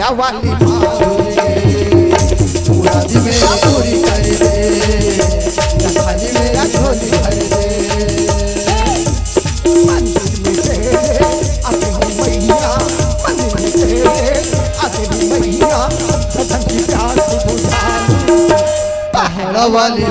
पहड़ा वाली पूरा दी मेरा पूरी कर दे खाली मेरा झोली भर दे मंदिर में तेरे आते हो मैया मंदिर में तेरे आते हो मैया सदन की प्यास बुझा पहड़ा वाली